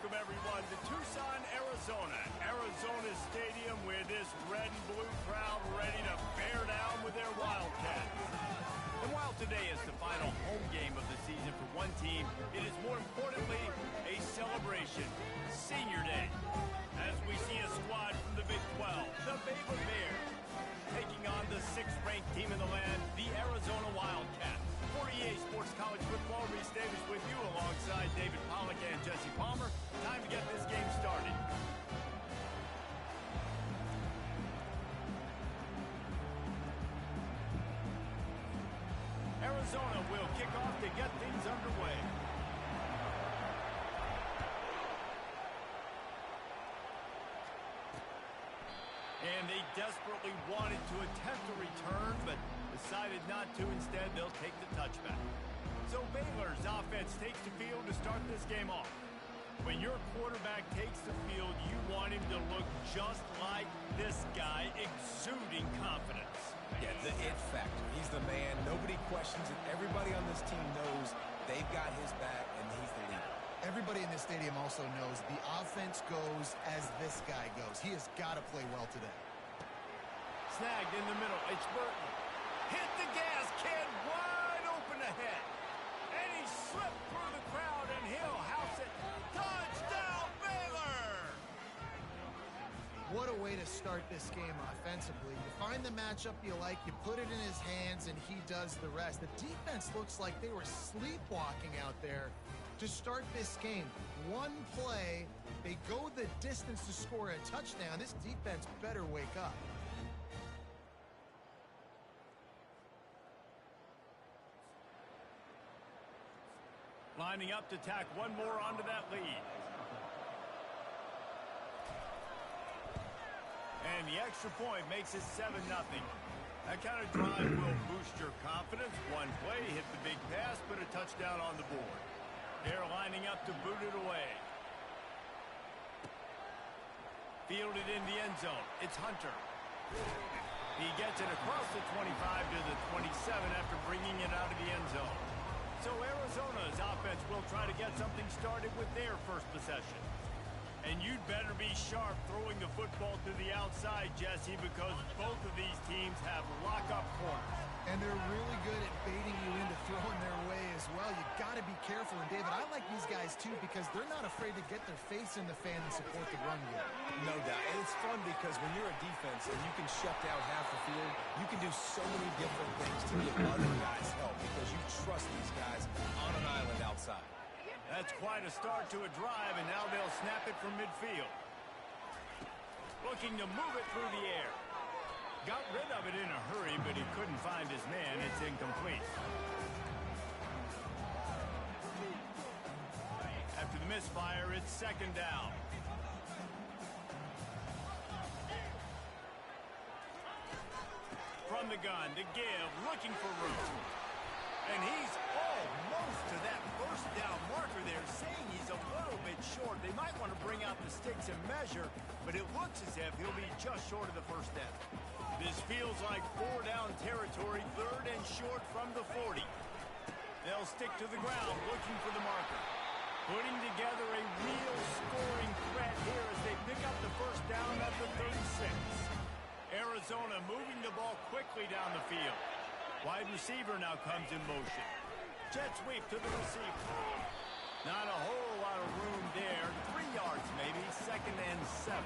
welcome everyone to Tucson, Arizona. Arizona's stadium with this red and blue crowd ready to bear down with their Wildcats. And while today is the final home game of the season for one team, it is more importantly a celebration, Senior Day. As we see a squad from the Big 12, the Baylor Bears, taking on the 6th-ranked team in the land, the Arizona Wildcats. For EA Sports College Football, Reese Davis with you alongside David Pollack and Jesse Palmer. Time to get this game started. Arizona will kick off to get things underway. And they desperately wanted to attempt a return, but decided not to. Instead, they'll take the touchback. So Baylor's offense takes the field to start this game off. When your quarterback takes the field, you want him to look just like this guy, exuding confidence. Yeah, the it factor. He's the man. Nobody questions it. Everybody on this team knows they've got his back, and he's the leader. Everybody in this stadium also knows the offense goes as this guy goes. He has got to play well today. Snagged in the middle. It's Burton. Hit the gas, kid. Wide open ahead. And he slipped through the crowd, and he'll house it. Touchdown, Baylor! What a way to start this game offensively. You find the matchup you like, you put it in his hands, and he does the rest. The defense looks like they were sleepwalking out there to start this game. One play, they go the distance to score a touchdown. This defense better wake up. Lining up to tack one more onto that lead. And the extra point makes it 7-0. That kind of drive will boost your confidence. One play, hit the big pass, put a touchdown on the board. They're lining up to boot it away. Fielded in the end zone. It's Hunter. He gets it across the 25 to the 27 after bringing it out of the end zone. So Arizona's offense will try to get something started with their first possession. And you'd better be sharp throwing the football to the outside, Jesse, because both of these teams have lock-up corners. And they're really good at baiting you into throwing their way as well. You got to be careful. And, David, I like these guys, too, because they're not afraid to get their face in the fan and support the run game. No doubt. And it's fun because when you're a defense and you can shut down half the field, you can do so many different things to give other guys help because you trust these guys on an island outside. That's quite a start to a drive, and now they'll snap it from midfield. Looking to move it through the air. Got rid of it in a hurry, but he couldn't find his man. It's incomplete. After the misfire, it's 2nd down. From the gun, to give, looking for room. And he's almost to that first down marker there, saying he's a little bit short. They might want to bring out the sticks and measure, but it looks as if he'll be just short of the first down. This feels like 4-down territory, 3rd and short from the 40. They'll stick to the ground, looking for the marker. Putting together a real scoring threat here as they pick up the first down at the 36. Arizona moving the ball quickly down the field. Wide receiver now comes in motion. Jet sweep to the receiver. Not a whole lot of room there. 3 yards maybe, 2nd and 7.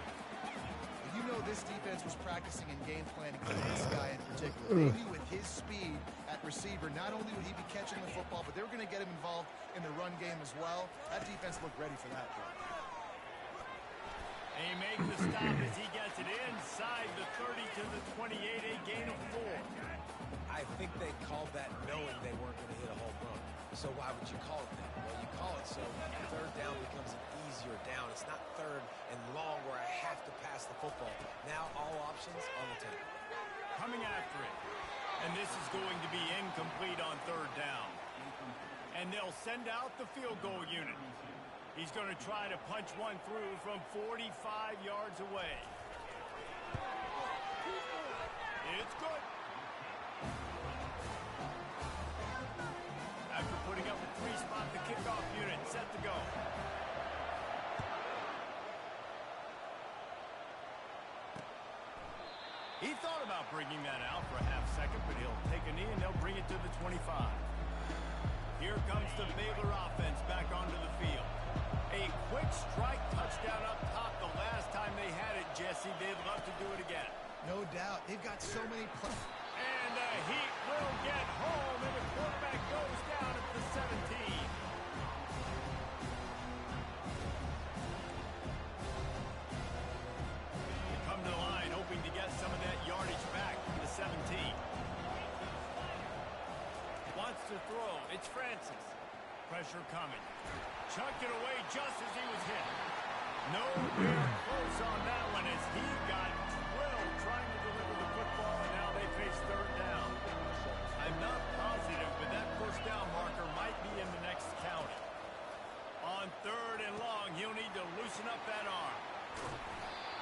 You know this defense was practicing and game planning for this guy in particular. They knew with his speed at receiver, not only would he be catching the football, but they were going to get him involved in the run game as well. That defense looked ready for that play. He makes the stop as he gets it inside the 30 to the 28, a gain of 4. I think they called that knowing they weren't going to hit a home run. So why would you call it that? Well, you call it so 3rd down becomes an easier down. It's not 3rd and long where I have to pass the football. Now all options on the table. Coming after it. And this is going to be incomplete on 3rd down. And they'll send out the field goal unit. He's going to try to punch one through from 45 yards away. It's good. After putting up a 3-spot, the kickoff unit set to go. He thought about bringing that out for a half second, but he'll take a knee and they'll bring it to the 25. Here comes the Baylor offense back onto the field. A quick strike touchdown up top the last time they had it, Jesse. They'd love to do it again. No doubt. They've got so many plays. And the Heat will get home, and the quarterback goes down at the 17. They come to the line, hoping to get some of that yardage back from the 17. Wants to throw. It's Francis. Pressure coming. Chucked it away just as he was hit. Nowhere close on that one as he got drilled trying to deliver the football, and now they face third down. I'm not positive, but that first down marker might be in the next county. On third and long, he'll need to loosen up that arm.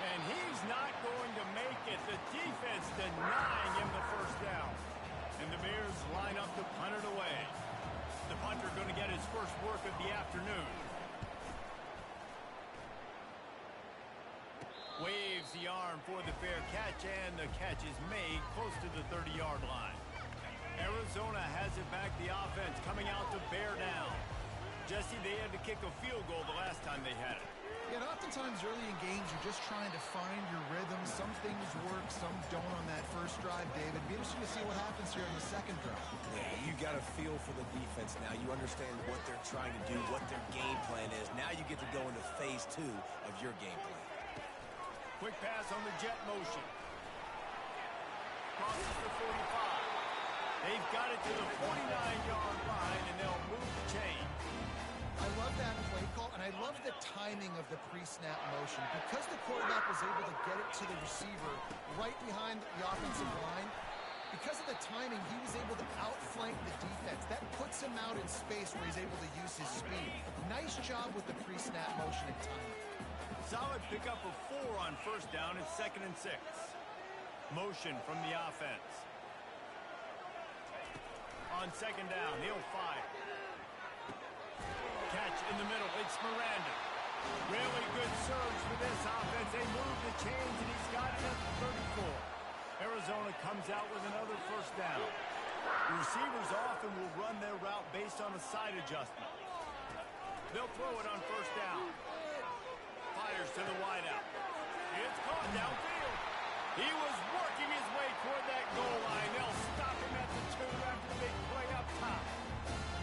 And he's not going to make it. The defense denying him the first down. And the Bears line up to punt it away. The punter going to get his first work of the afternoon. Waves the arm for the fair catch, and the catch is made close to the 30-yard line. Arizona has it back, the offense coming out to bear down. Jesse, they had to kick a field goal the last time they had it. Yeah, and oftentimes early in games, you're just trying to find your rhythm. Some things work, some don't on that first drive, David. Be interesting to see what happens here in the second drive. Yeah, you got a feel for the defense now. You understand what they're trying to do, what their game plan is. Now you get to go into phase 2 of your game plan. Quick pass on the jet motion. Crosses the 45. They've got it to the 49-yard line, and they'll move the chain. I love that play call, and I love the timing of the pre-snap motion. Because the quarterback was able to get it to the receiver right behind the offensive line, because of the timing, he was able to outflank the defense. That puts him out in space where he's able to use his speed. Nice job with the pre-snap motion and timing. Solid pickup of 4 on first down. It's 2nd and 6. Motion from the offense. On 2nd down, he'll fire. Catch in the middle. It's Miranda. Really good surge for this offense. They move the chains, and he's got it at the 34. Arizona comes out with another first down. The receivers often will run their route based on a side adjustment. They'll throw it on first down. Fires to the wideout. It's caught downfield. He was working his way toward that goal line. They'll stop him at the 2 after the big play up top.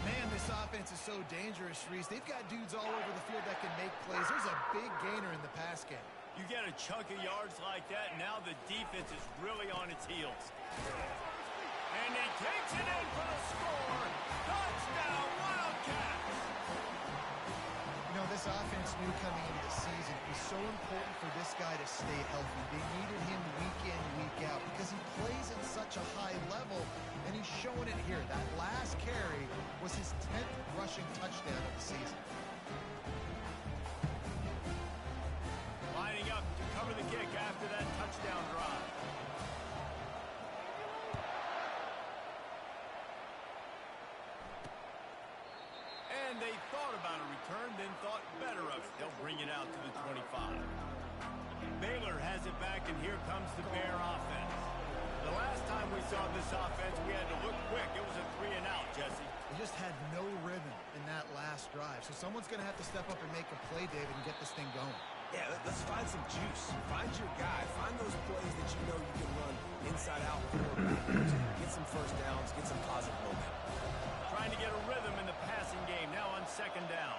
Man, this offense is so dangerous, Reese. They've got dudes all over the field that can make plays. There's a big gainer in the pass game. You get a chunk of yards like that, and now the defense is really on its heels. And he takes it in for the score. Touchdown, Wildcats! You know, this offense knew coming into the season it was so important for this guy to stay healthy. They needed him week in, week out because he plays at such a high level, and he's showing it here. That last carry was his 10th rushing touchdown of the season. Lining up to cover the kick after that touchdown drive. And they thought about a return, then thought better of it. They'll bring it out to the 25. Baylor has it back, and here comes the Bear offense. The last time we saw this offense, we had to look quick. It was a 3-and-out, Jesse. They just had no rhythm in that last drive. So someone's going to have to step up and make a play, David, and get this thing going. Yeah, let's find some juice. Find your guy. Find those plays that you know you can run inside out, get some first downs, get some positive momentum. Trying to get a rhythm in the passing game. Now on 2nd down.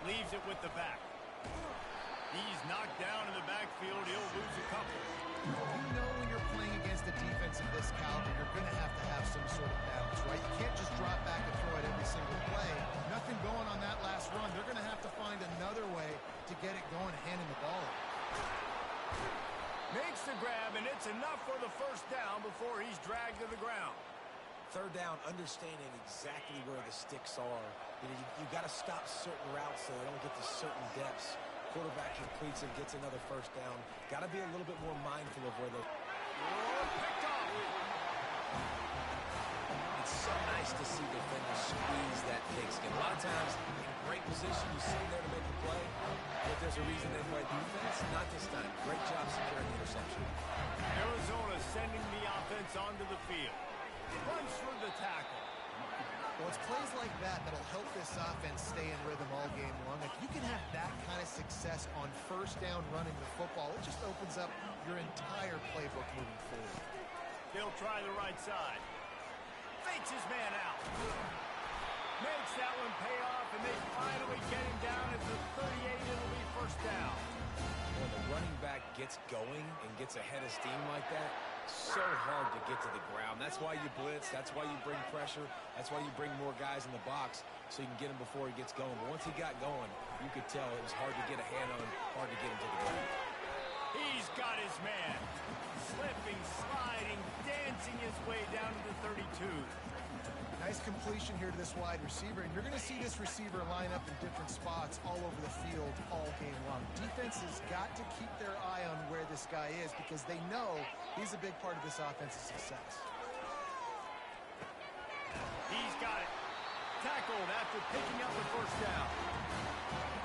Leaves it with the back. He's knocked down in the backfield. He'll lose a couple. You know when you're playing against a defense of this caliber, you're going to have some sort of balance, right? You can't just drop back and throw it every single play. Nothing going on that last run. They're going to have to find another way to get it going, handing the ball off. Makes the grab, and it's enough for the first down before he's dragged to the ground. 3rd down, understanding exactly where the sticks are. You got to stop certain routes so they don't get to certain depths. Quarterback completes and gets another first down. Got to be a little bit more mindful of where they... Picked off. It's so nice to see defenders squeeze that pigskin. A lot of times, in great position, you see there to make the play, but there's a reason they play defense. Not this time. Great job securing the interception. Arizona sending the offense onto the field. Runs through the tackle. Well, it's plays like that that'll help this offense stay in rhythm all game long. If you can have that kind of success on first down running the football, it just opens up your entire playbook moving forward. He'll try the right side. Fakes his man out. Makes that one pay off, and they finally get him down at the 38. It'll be first down. When the running back gets going and gets ahead of steam like that, so hard to get to the ground. That's why you blitz. That's why you bring pressure. That's why you bring more guys in the box so you can get him before he gets going. But once he got going, you could tell it was hard to get a hand on him, hard to get him to the ground. He's got his man. Slipping, sliding, dancing his way down to the 32. Nice completion here to this wide receiver, and you're going to see this receiver line up in different spots all over the field all game long. Defense has got to keep their eye on where this guy is because they know he's a big part of this offense's success. He's got it. Tackled after picking up the first down.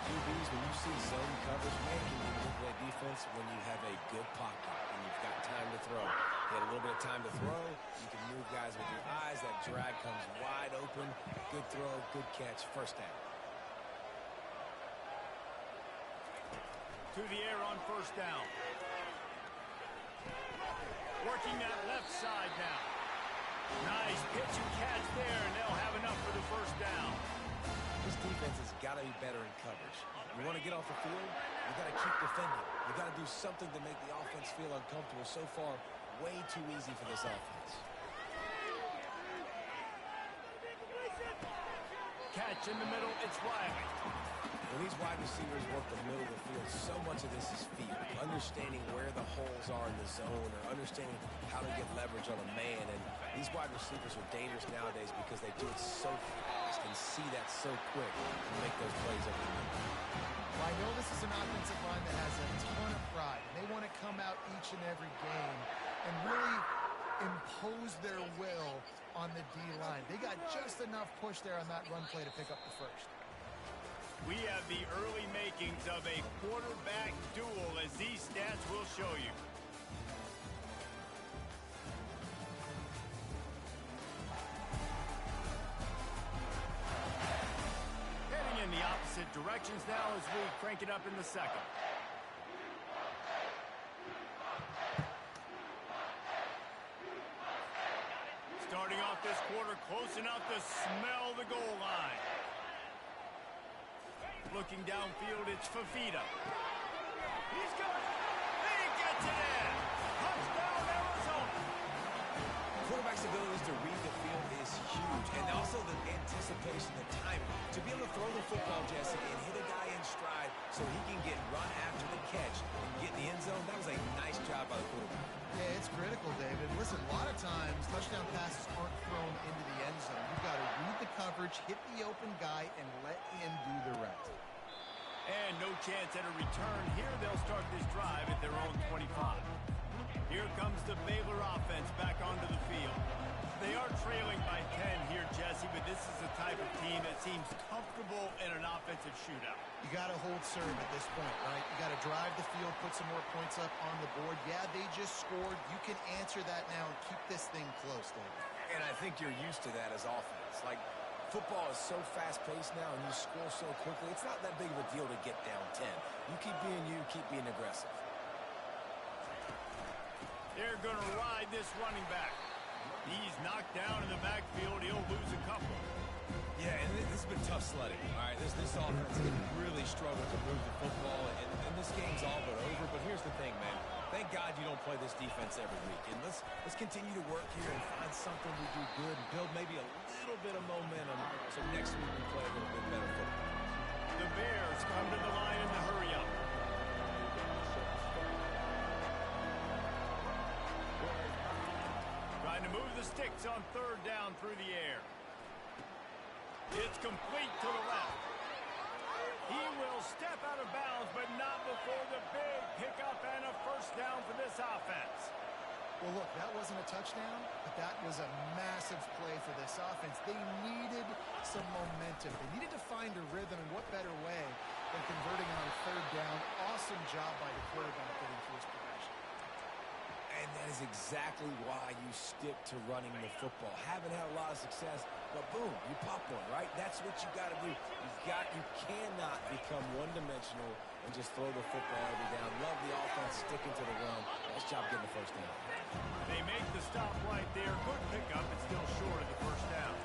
QBs, when you see zone coverage, man, can you manipulate defense when you have a good pocket and you've got time to throw. You had a little bit of time to throw. You can move guys with your eyes. That drag comes wide open. Good throw, good catch, first down. To the air on first down. Working that left side now. Nice pitch and catch there, and they'll have enough for the first down. This defense has got to be better in coverage. You want to get off the field, you got to keep defending. You got to do something to make the offense feel uncomfortable. So far, way too easy for this offense. Catch in the middle, it's Riley. When these wide receivers work the middle of the field, so much of this is feel. Understanding where the holes are in the zone or understanding how to get leverage on a man. And these wide receivers are dangerous nowadays because they do it so fast and see that so quick and make those plays over the middle. Well, I know this is an offensive line that has a ton of pride. They want to come out each and every game and really impose their will on the D-line. They got just enough push there on that run play to pick up the first. We have the early makings of a quarterback duel, as these stats will show you. Heading in the opposite directions now as we crank it up in the second. Starting off this quarter close enough to smell the goal line. Looking downfield, it's Fafita. He's got it. He gets it in. Touchdown, Arizona. Quarterback's abilities to read the field is huge, and also the anticipation, the timing. To be able to throw the football, Jesse, and hit a guy in stride so he can get run after the catch and get in the end zone, that was a nice job by the quarterback. Yeah, it's critical, David. Listen, a lot of times touchdown passes aren't thrown into the end zone. You've got to read the coverage, hit the open guy, and let him do the rest. And no chance at a return. Here they'll start this drive at their own 25. Here comes the Baylor offense back onto the field. They are trailing by 10 here, Jesse, but this is the type of team that seems comfortable in an offensive shootout. You got to hold serve at this point, right? You got to drive the field, put some more points up on the board. Yeah, they just scored. You can answer that now and keep this thing close, David. And I think you're used to that as offense. Like, football is so fast-paced now, and you score so quickly. It's not that big of a deal to get down 10. You keep being you, keep being aggressive. They're going to ride this running back. He's knocked down in the backfield. He'll lose a couple. Yeah, and this has been tough sledding. All right, this offense can really struggle to move the football, and this game's all but over. But here's the thing, man. Thank God you don't play this defense every week. And let's continue to work here and find something we do good and build maybe a little bit of momentum so next week we play a little bit better football. The Bears come to the line in the hurry up. Trying to move the sticks on third down through the air. It's complete to the left. He will step out of bounds, but not before the big pickup and a first down for this offense. Well, look, that wasn't a touchdown, but that was a massive play for this offense. They needed some momentum. They needed to find a rhythm, and what better way than converting on third down. Awesome job by the quarterback getting through his progression. And that is exactly why you stick to running the football. Haven't had a lot of success, but boom, you pop one, right? That's what you got to do. You cannot become one-dimensional and just throw the football every down. Love the offense sticking to the run. Nice job getting the first down. They make the stop right there. Good pickup, but still short of the first down.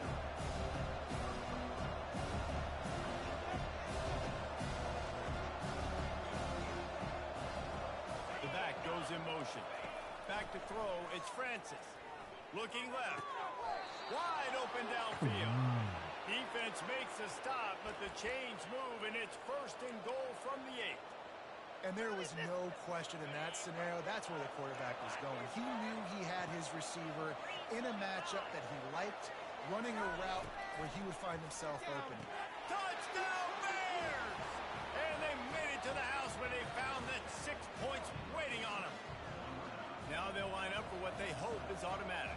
The back goes in motion. Back to throw, it's Francis. Looking left. Wide open downfield. Defense makes a stop, but the chains move, and it's first and goal from the 8. And there was no question in that scenario. That's where the quarterback was going. He knew he had his receiver in a matchup that he liked, running a route where he would find himself open. Touchdown Bears! And they made it to the house when they found that 6 points waiting on them. Now they'll line up for what they hope is automatic.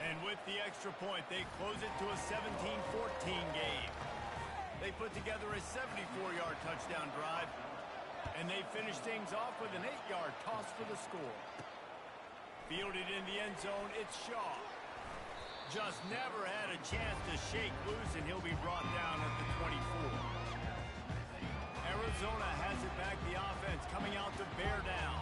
And with the extra point, they close it to a 17-14 game. They put together a 74-yard touchdown drive, and they finish things off with an 8-yard toss for the score. Fielded in the end zone, it's Shaw. Just never had a chance to shake loose, and he'll be brought down at the 24. Arizona has it back, the offense coming out to bear down.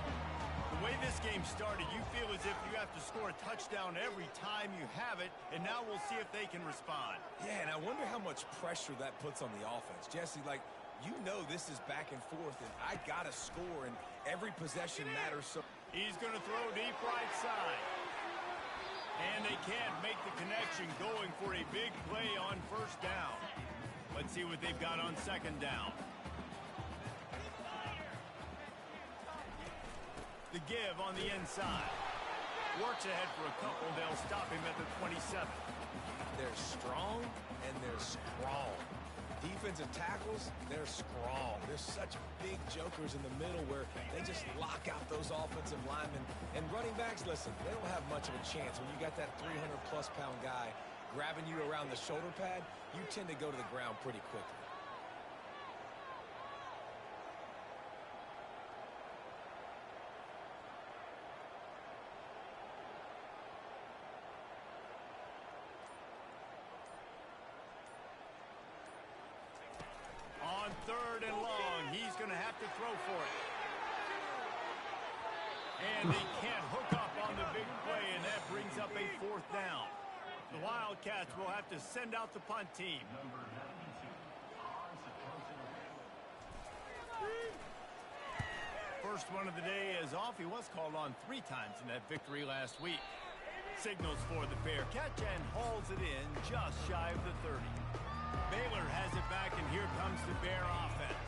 The way this game started, you feel as if you have to score a touchdown every time you have it, and now we'll see if they can respond. Yeah, and I wonder how much pressure that puts on the offense. Jesse, like, you know this is back and forth, and I got to score, and every possession matters. So he's going to throw deep right side. And they can't make the connection, going for a big play on first down. Let's see what they've got on second down. The give on the inside. Works ahead for a couple. They'll stop him at the 27. They're strong and they're strong. Defensive tackles, they're strong. There's such big jokers in the middle where they just lock out those offensive linemen. And running backs, listen, they don't have much of a chance. When you got that 300-plus pound guy grabbing you around the shoulder pad, you tend to go to the ground pretty quickly. On third and long, he's going to have to throw for it. And they can't hook up on the big play, and that brings up a fourth down. The Wildcats will have to send out the punt team. First one of the day is off. He was called on 3 times in that victory last week. Signals for the pair. Catch and hauls it in just shy of the 30. Baylor has it back, and here comes the Bear offense.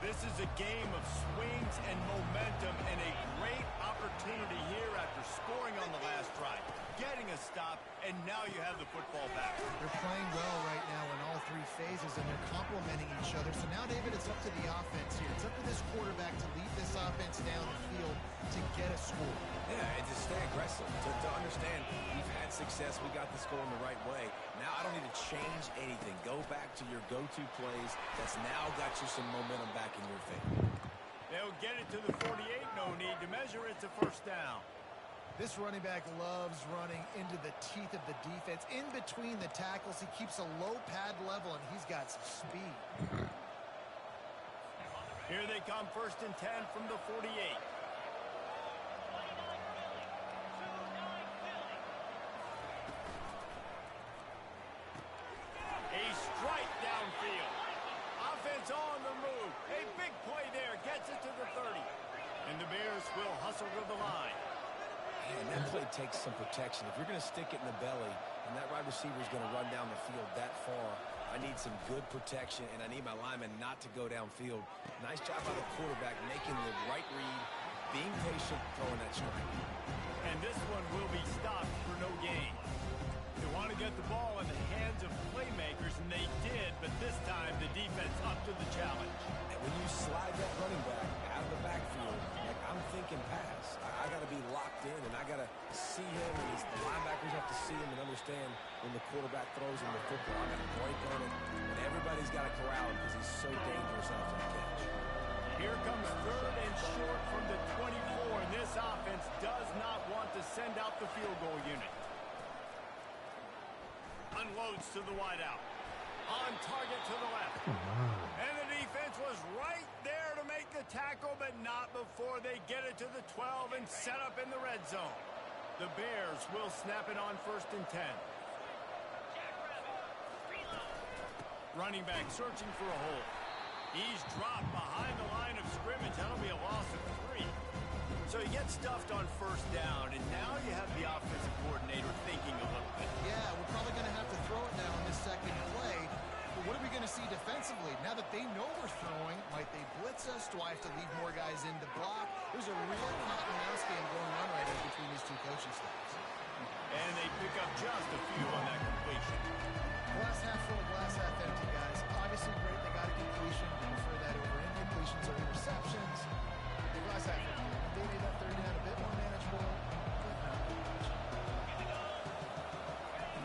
This is a game of swings and momentum, and a great opportunity here after scoring on the last drive, getting a stop, and now you have the football back. They're playing well right now in all 3 phases, and they're complementing each other. So now, David, it's up to the offense here. It's up to this quarterback to lead this offense down the field to get a score. Yeah, and to stay aggressive, to understand we've had success, we got this going the right way. Now I don't need to change anything. Go back to your go-to plays. That's now got you some momentum back in your favor. They'll get it to the 48. No need to measure. It's a first down. This running back loves running into the teeth of the defense. In between the tackles, he keeps a low pad level, and he's got some speed. Here they come, first and 10 from the 48. A strike downfield. Offense on the move. A big play there. Gets it to the 30. And the Bears will hustle to the line. And that play takes some protection. If you're going to stick it in the belly and that wide receiver is going to run down the field that far, I need some good protection, and I need my lineman not to go downfield. Nice job by the quarterback making the right read, being patient, throwing that strike. And this one will be stopped for no gain. They want to get the ball in the hands of playmakers, and they did, but this time the defense up to the challenge. And when you slide that running back out of the backfield, like I'm thinking pass. I got to be locked in, and I got to see him, and the linebackers have to see him and understand understand when the quarterback throws him the football, I got to break on it, and everybody's got to corral him because he's so dangerous after the catch. Here comes third and short from the 24, and this offense does not want to send out the field goal unit. Unloads to the wideout. On target to the left. And the defense was right there to make the tackle, but not before they get it to the 12 and set up in the red zone. The Bears will snap it on 1st and 10. Running back searching for a hole. He's dropped behind the line of scrimmage. That'll be a loss of 3. So he gets stuffed on 1st down, and now you have the offensive coordinator thinking a little bit. Yeah, we're probably going to have to throw it now in this second play. But what are we going to see defensively? Now that they know we're throwing, might they blitz us? Do I have to leave more guys in to block? There's a real cat and mouse game going on right now between these two coaching staffs. And they pick up just a few on that completion. Glass half full, glass half empty, guys. Obviously great, they got a completion. We prefer that over incompletions or interceptions. Glass half empty. They made that third down a bit more manageable.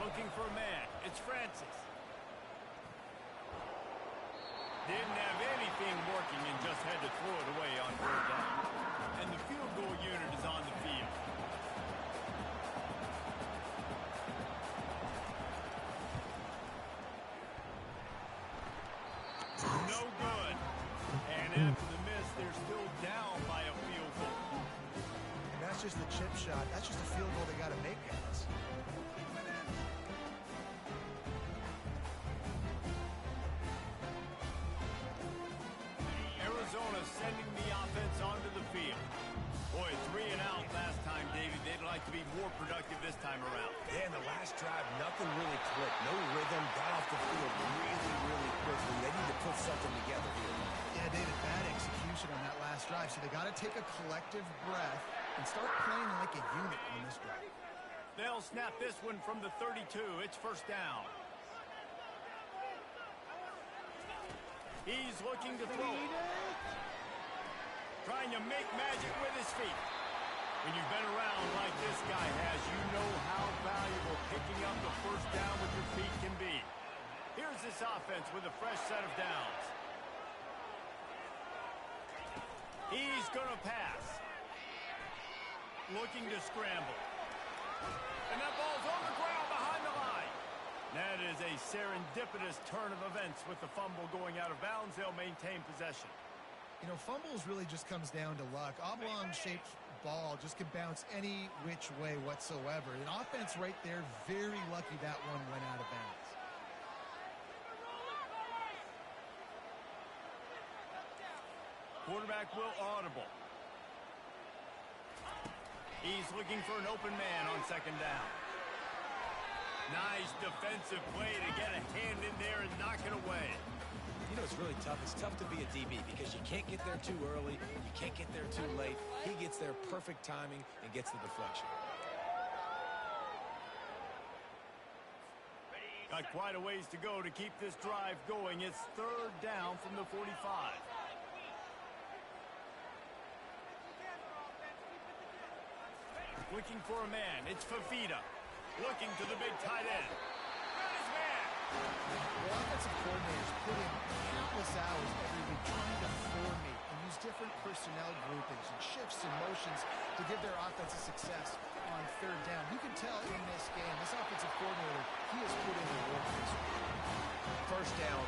Looking for a man. It's Francis. Didn't have anything working and just had to throw it away on 3rd down. And the field goal unit is on the field. No good. And after the miss, they're still down by a field goal. And that's just the chip shot. That's just a field goal they got to make, guys. Arizona sending the offense onto the field. Boy, 3 and out last time, David. They'd like to be more productive this time around. Yeah, in the last drive, nothing really clicked. No rhythm. Got off the field really, really quickly. They need to put something together here. Yeah, David, bad execution on that last drive. So they got to take a collective breath and start playing like a unit on this drive. They'll snap this one from the 32. It's 1st down. He's looking to throw. Trying to make magic with his feet. When you've been around like this guy has, you know how valuable picking up the 1st down with your feet can be. Here's this offense with a fresh set of downs. He's going to pass. Looking to scramble. And that ball's on the ground behind the line. That is a serendipitous turn of events with the fumble going out of bounds. They'll maintain possession. You know, fumbles really just comes down to luck. Oblong-shaped ball just can bounce any which way whatsoever. An offense right there, very lucky that one went out of bounds. Quarterback will audible. He's looking for an open man on 2nd down. Nice defensive play to get a hand in there and knock it away. You know, it's really tough. It's tough to be a DB because you can't get there too early. You can't get there too late. He gets there perfect timing and gets the deflection. Got quite a ways to go to keep this drive going. It's 3rd down from the 45. Looking for a man. It's Fafita. Looking to the big tight end. Got his man. Well, offensive coordinators put in countless hours every week trying to formate and use different personnel groupings and shifts and motions to give their offensive success on 3rd down. You can tell in this game, this offensive coordinator, he has put in the work this week. 1st down,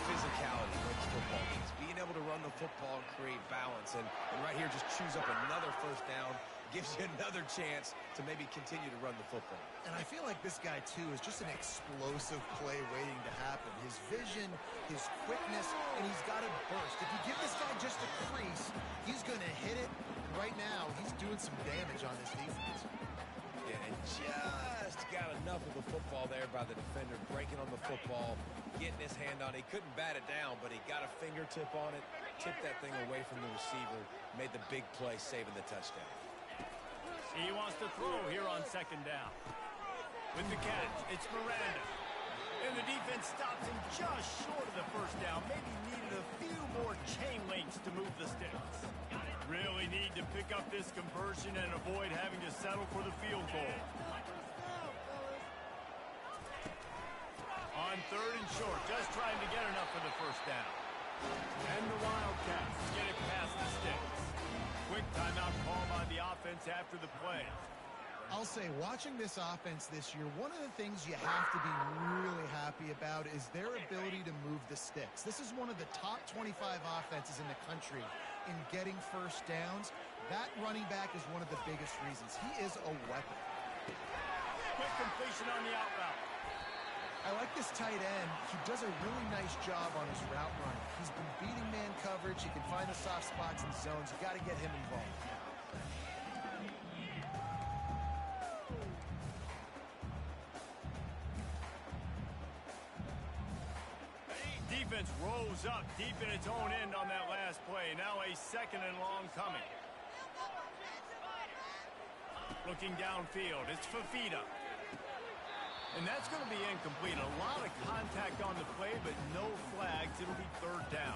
physicality wins football games. Being able to run the football and create balance. And right here, just choose up another 1st down. Gives you another chance to maybe continue to run the football. And I feel like this guy, too, is just an explosive play waiting to happen. His vision, his quickness, and he's got a burst. If you give this guy just a crease, he's going to hit it. And right now, he's doing some damage on this defense. Yeah, and just got enough of the football there by the defender, breaking on the football, getting his hand on it. He couldn't bat it down, but he got a fingertip on it, tipped that thing away from the receiver, made the big play, saving the touchdown. He wants to throw here on 2nd down. With the catch, it's Miranda. And the defense stops him just short of the 1st down. Maybe needed a few more chain links to move the sticks. Really need to pick up this conversion and avoid having to settle for the field goal. short, just trying to get enough for the first down. And the Wildcats get it past the sticks. Quick timeout call by the offense after the play. I'll say, watching this offense this year, one of the things you have to be really happy about is their ability to move the sticks. This is one of the top 25 offenses in the country in getting first downs. That running back is one of the biggest reasons. He is a weapon. Quick completion on the out route. I like this tight end. He does a really nice job on his route running. He's been beating man coverage. He can find the soft spots and zones. You got to get him involved. Defense rose up deep in its own end on that last play. Now a second and long coming. Looking downfield, it's Fafita. And that's going to be incomplete. A lot of contact on the play, but no flags. It'll be third down.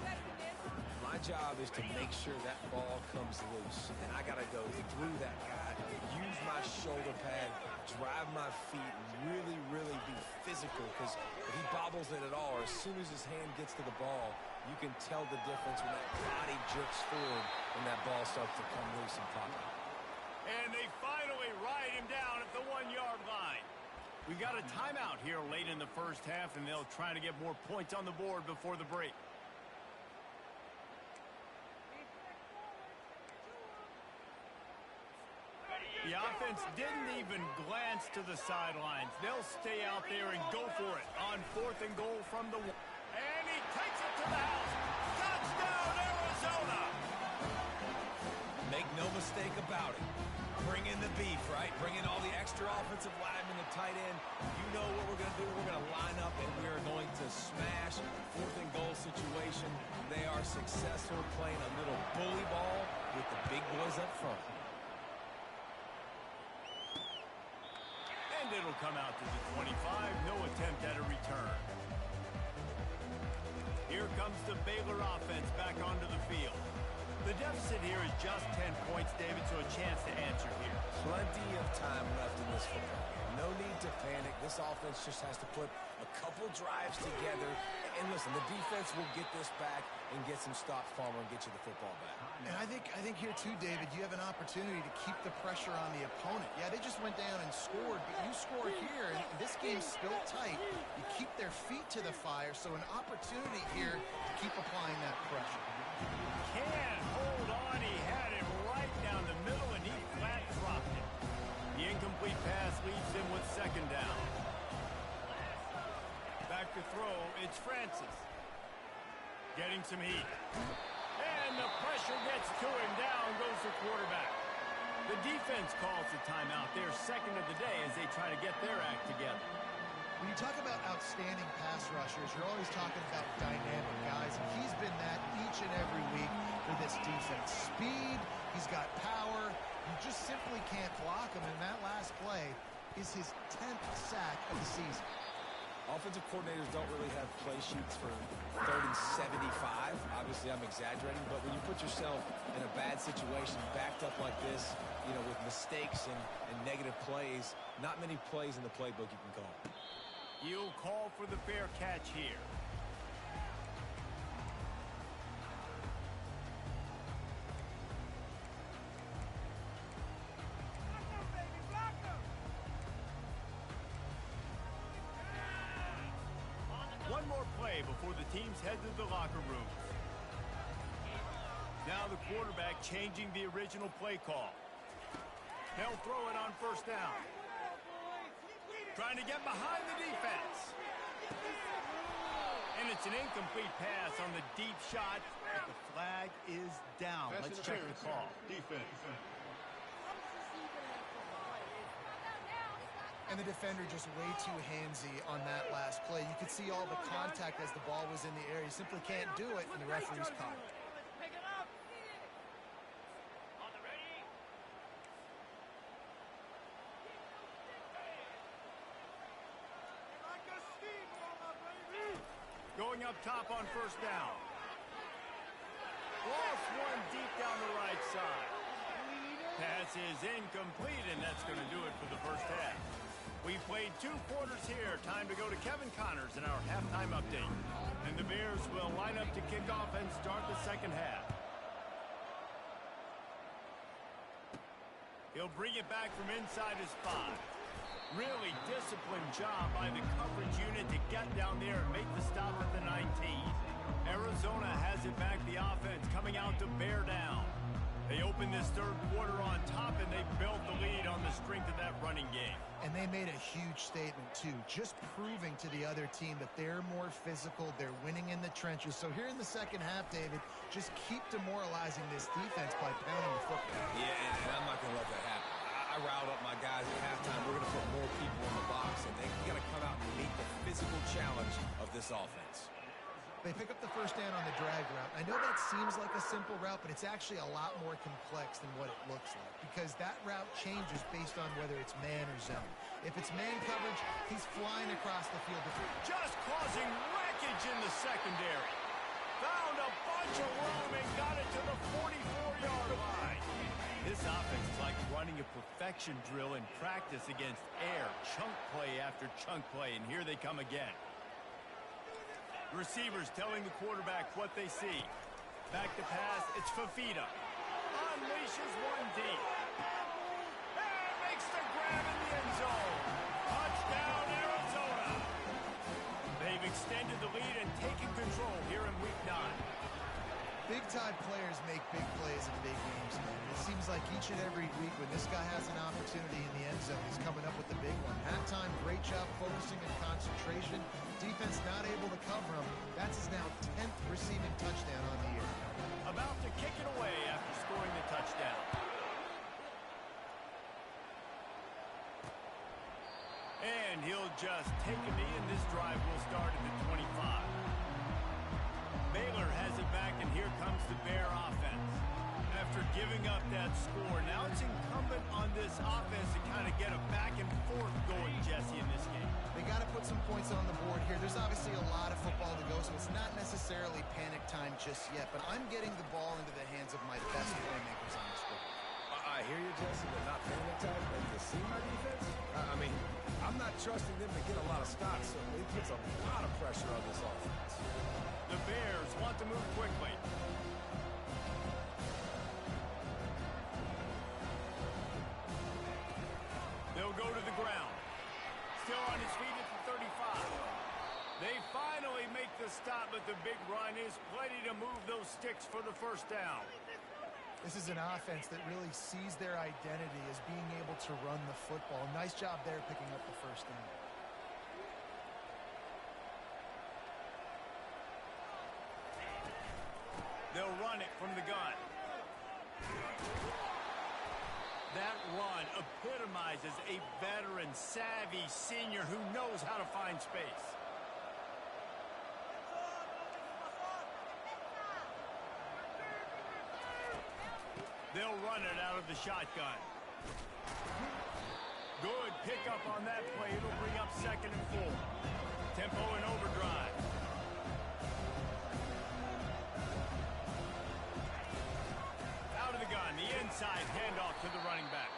My job is to make sure that ball comes loose. And I got to go through that guy, use my shoulder pad, drive my feet, and really be physical. Because if he bobbles it at all, or as soon as his hand gets to the ball, you can tell the difference when that body jerks forward and that ball starts to come loose and pop out. And they finally ride him down at the 1-yard line. We got a timeout here late in the first half, and they'll try to get more points on the board before the break. The offense didn't even glance to the sidelines. They'll stay out there and go for it on 4th and goal from the... And he takes it to the house. Touchdown, Arizona! Make no mistake about it. Bring in the beef, right? Bring in all the extra offensive linemen, the tight end. You know what we're going to do. We're going to line up, and we are going to smash 4th and goal situation. They are successful playing a little bully ball with the big boys up front. And it'll come out to the 25. No attempt at a return. Here comes the Baylor offense back onto the field. The deficit here is just 10 points, David, so a chance to answer here. Plenty of time left in this football game. No need to panic. This offense just has to put a couple drives together. And listen, the defense will get this back and get some stops, Palmer, and get you the football back. And I think here, too, David, you have an opportunity to keep the pressure on the opponent. Yeah, they just went down and scored, but you score here, and this game's still tight. You keep their feet to the fire, so an opportunity here to keep applying that pressure. Can't hold on. He had it right down the middle, and he flat dropped it. The incomplete pass leaves him with second down. Back to throw, it's Francis. Getting some heat. And the pressure gets to him. Down goes the quarterback. The defense calls the timeout. Their second of the day as they try to get their act together. When you talk about outstanding pass rushers, you're always talking about dynamic guys, and he's been that each and every week for this defense. Speed, he's got power. You just simply can't block him, and that last play is his 10th sack of the season. Offensive coordinators don't really have play sheets for 3rd and 75. Obviously, I'm exaggerating, but when you put yourself in a bad situation, backed up like this, you know, with mistakes and negative plays, not many plays in the playbook you can call. He'll call for the fair catch here. One more play before the teams head to the locker rooms. Now the quarterback changing the original play call. They'll throw it on first down. Trying to get behind the defense. And it's an incomplete pass on the deep shot, but the flag is down. Let's check the call. Defense. And the defender just way too handsy on that last play. You could see all the contact as the ball was in the air. You simply can't do it, and the referee's caught it. Going up top on first down. Lost one deep down the right side. Pass is incomplete, and that's going to do it for the first half. We played 2 quarters here. Time to go to Kevin Connors in our halftime update. And the Bears will line up to kick off and start the second half. He'll bring it back from inside his 5. Really disciplined job by the coverage unit to get down there and make the stop at the 19. Arizona has it back, the offense coming out to bear down. They open this third quarter on top, and they built the lead on the strength of that running game. And they made a huge statement, too, just proving to the other team that they're more physical, they're winning in the trenches. So here in the second half, David, just keep demoralizing this defense by pounding the football. Yeah, and I'm not going to let that happen. I riled up my guys at halftime. We're going to put more people in the box, and they got to come out and meet the physical challenge of this offense. They pick up the first down on the drag route. I know that seems like a simple route, but it's actually a lot more complex than what it looks like because that route changes based on whether it's man or zone. If it's man coverage, he's flying across the field. Just causing wreckage in the secondary. Found a bunch of room and got it to the 44-yard line. This offense is like running a perfection drill in practice against air. Chunk play after chunk play, and here they come again. Receivers telling the quarterback what they see. Back to pass, it's Fafita. Unleashes one deep. And makes the grab in the end zone. Touchdown, Arizona. They've extended the lead and taken control here in Week 9. Big-time players make big plays in big games, man. It seems like each and every week when this guy has an opportunity in the end zone, he's coming up with the big one. Halftime, great job focusing and concentration. Defense not able to cover him. That's his now 10th receiving touchdown on the year. About to kick it away after scoring the touchdown. And he'll just take a knee, and this drive will start at the 25. Baylor has it back, and here comes the Bear offense. After giving up that score, now it's incumbent on this offense to kind of get a back and forth going, Jesse, in this game. They got to put some points on the board here. There's obviously a lot of football to go, so it's not necessarily panic time just yet, but I'm getting the ball into the hands of my best playmakers on this score. I hear you, Jesse, but not panic time. But you see my defense? I mean, I'm not trusting them to get a lot of stops, so it puts a lot of pressure on this offense. The Bears want to move quickly. They'll go to the ground. Still on his feet at the 35. They finally make the stop, but the big run is plenty to move those sticks for the first down. This is an offense that really sees their identity as being able to run the football. Nice job there picking up the first down. They'll run it from the gun. That run epitomizes a veteran, savvy senior who knows how to find space. They'll run it out of the shotgun. Good pickup on that play. It'll bring up 2nd and 4. Tempo and overdrive. Out of the gun, the inside handoff to the running back.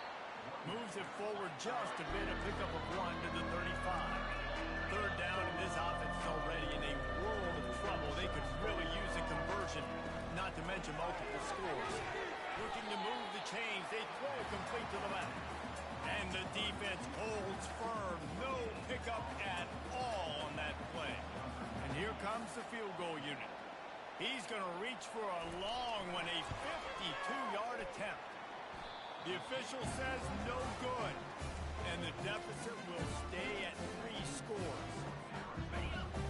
Moves it forward just a bit, a pickup of 1 to the 35. Third down, and this offense is already in a world of trouble. They could really use a conversion, not to mention multiple scores. Looking to move the chains, they throw complete to the left. And the defense holds firm. No pickup at all on that play. And here comes the field goal unit. He's going to reach for a long one, a 52-yard attempt. The official says no good, and the deficit will stay at 3 scores.